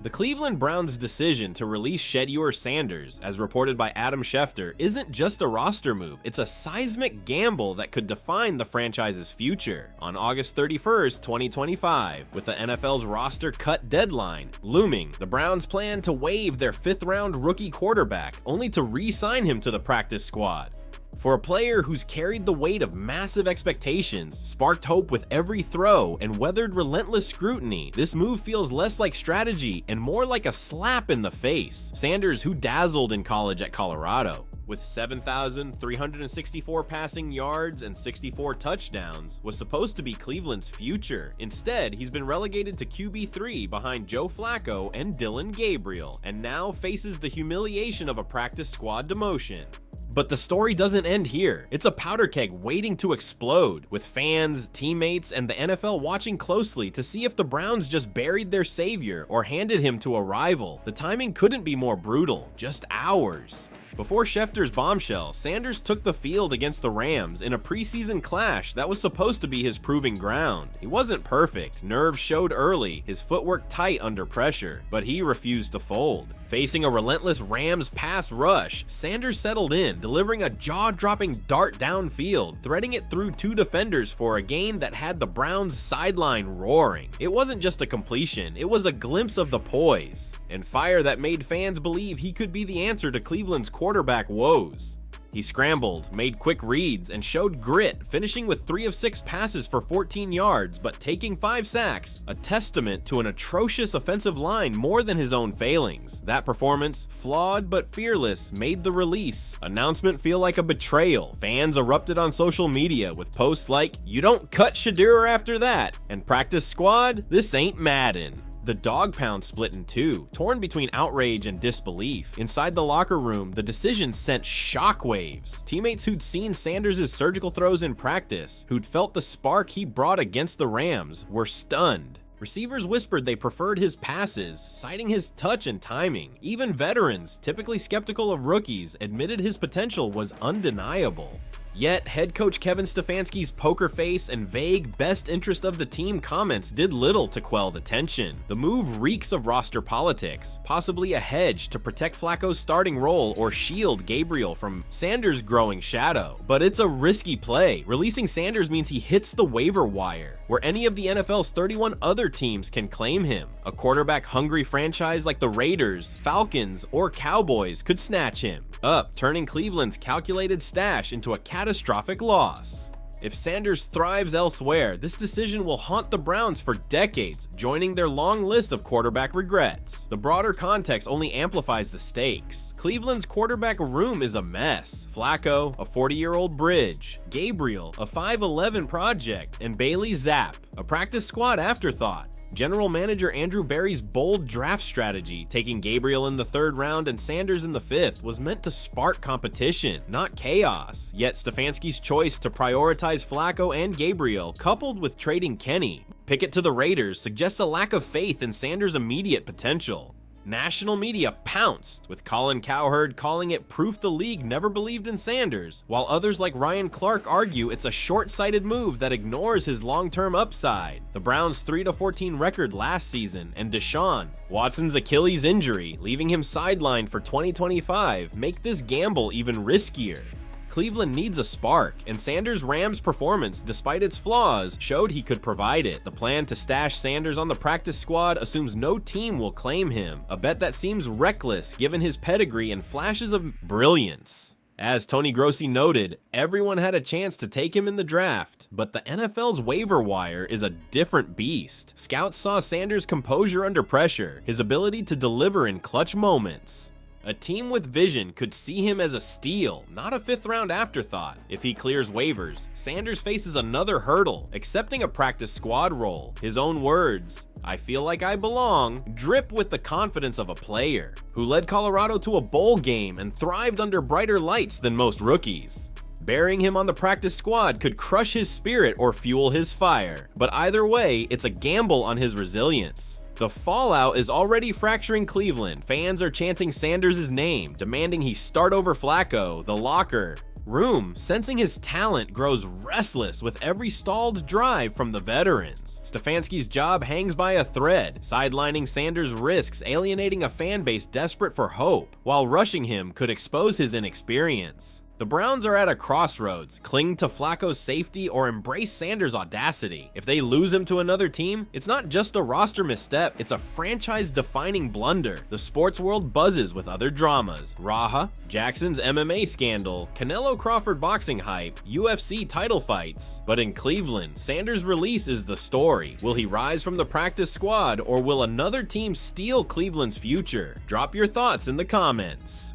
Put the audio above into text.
The Cleveland Browns' decision to release Shedeur Sanders, as reported by Adam Schefter, isn't just a roster move, it's a seismic gamble that could define the franchise's future. On August 31st, 2025, with the NFL's roster cut deadline looming, the Browns plan to waive their 5th-round rookie quarterback, only to re-sign him to the practice squad. For a player who's carried the weight of massive expectations, sparked hope with every throw, and weathered relentless scrutiny, this move feels less like strategy and more like a slap in the face. Sanders, who dazzled in college at Colorado, with 7,364 passing yards and 64 touchdowns, was supposed to be Cleveland's future. Instead, he's been relegated to QB3 behind Joe Flacco and Dillon Gabriel, and now faces the humiliation of a practice squad demotion. But the story doesn't end here. It's a powder keg waiting to explode, with fans, teammates, and the NFL watching closely to see if the Browns just buried their savior or handed him to a rival. The timing couldn't be more brutal, just hours. Before Schefter's bombshell, Sanders took the field against the Rams in a preseason clash that was supposed to be his proving ground. He wasn't perfect, nerves showed early, his footwork tight under pressure, but he refused to fold. Facing a relentless Rams pass rush, Sanders settled in, delivering a jaw-dropping dart downfield, threading it through 2 defenders for a gain that had the Browns' sideline roaring. It wasn't just a completion, it was a glimpse of the poise and fire that made fans believe he could be the answer to Cleveland's quarterback woes. He scrambled, made quick reads, and showed grit, finishing with 3 of 6 passes for 14 yards, but taking 5 sacks, a testament to an atrocious offensive line more than his own failings. That performance, flawed but fearless, made the release announcement feel like a betrayal. Fans erupted on social media with posts like, "You don't cut Shedeur after that," and "Practice squad? This ain't Madden." The dog pound split in 2, torn between outrage and disbelief. Inside the locker room, the decision sent shockwaves. Teammates who'd seen Sanders' surgical throws in practice, who'd felt the spark he brought against the Rams, were stunned. Receivers whispered they preferred his passes, citing his touch and timing. Even veterans, typically skeptical of rookies, admitted his potential was undeniable. Yet, head coach Kevin Stefanski's poker face and vague best interest of the team comments did little to quell the tension. The move reeks of roster politics, possibly a hedge to protect Flacco's starting role or shield Gabriel from Sanders' growing shadow. But it's a risky play. Releasing Sanders means he hits the waiver wire, where any of the NFL's 31 other teams can claim him. A quarterback-hungry franchise like the Raiders, Falcons, or Cowboys could snatch him up, turning Cleveland's calculated stash into a catastrophic loss. If Sanders thrives elsewhere, this decision will haunt the Browns for decades, joining their long list of quarterback regrets. The broader context only amplifies the stakes. Cleveland's quarterback room is a mess. Flacco, a 40-year-old bridge, Gabriel, a 5'11 project, and Bailey Zapp, a practice squad afterthought. General Manager Andrew Berry's bold draft strategy, taking Gabriel in the 3rd round and Sanders in the 5th, was meant to spark competition, not chaos. Yet Stefanski's choice to prioritize Flacco and Gabriel, coupled with trading Kenny Pickett to the Raiders, suggests a lack of faith in Sanders' immediate potential. National media pounced, with Colin Cowherd calling it proof the league never believed in Sanders, while others like Ryan Clark argue it's a short-sighted move that ignores his long-term upside. The Browns' 3-14 record last season and Deshaun Watson's Achilles injury, leaving him sidelined for 2025, make this gamble even riskier. Cleveland needs a spark, and Sanders' Rams performance, despite its flaws, showed he could provide it. The plan to stash Sanders on the practice squad assumes no team will claim him, a bet that seems reckless given his pedigree and flashes of brilliance. As Tony Grossi noted, everyone had a chance to take him in the draft, but the NFL's waiver wire is a different beast. Scouts saw Sanders' composure under pressure, his ability to deliver in clutch moments. A team with vision could see him as a steal, not a 5th-round afterthought. If he clears waivers, Sanders faces another hurdle, accepting a practice squad role. His own words, "I feel like I belong," drip with the confidence of a player who led Colorado to a bowl game and thrived under brighter lights than most rookies. Burying him on the practice squad could crush his spirit or fuel his fire, but either way, it's a gamble on his resilience. The fallout is already fracturing Cleveland. Fans are chanting Sanders' name, demanding he start over Flacco. The locker Room, sensing his talent, grows restless with every stalled drive from the veterans. Stefanski's job hangs by a thread. Sidelining Sanders risks alienating a fan base desperate for hope, while rushing him could expose his inexperience. The Browns are at a crossroads: cling to Flacco's safety or embrace Sanders' audacity. If they lose him to another team, it's not just a roster misstep, it's a franchise-defining blunder. The sports world buzzes with other dramas: Raha, Jackson's MMA scandal, Canelo Crawford boxing hype, UFC title fights. But in Cleveland, Sanders' release is the story. Will he rise from the practice squad, or will another team steal Cleveland's future? Drop your thoughts in the comments.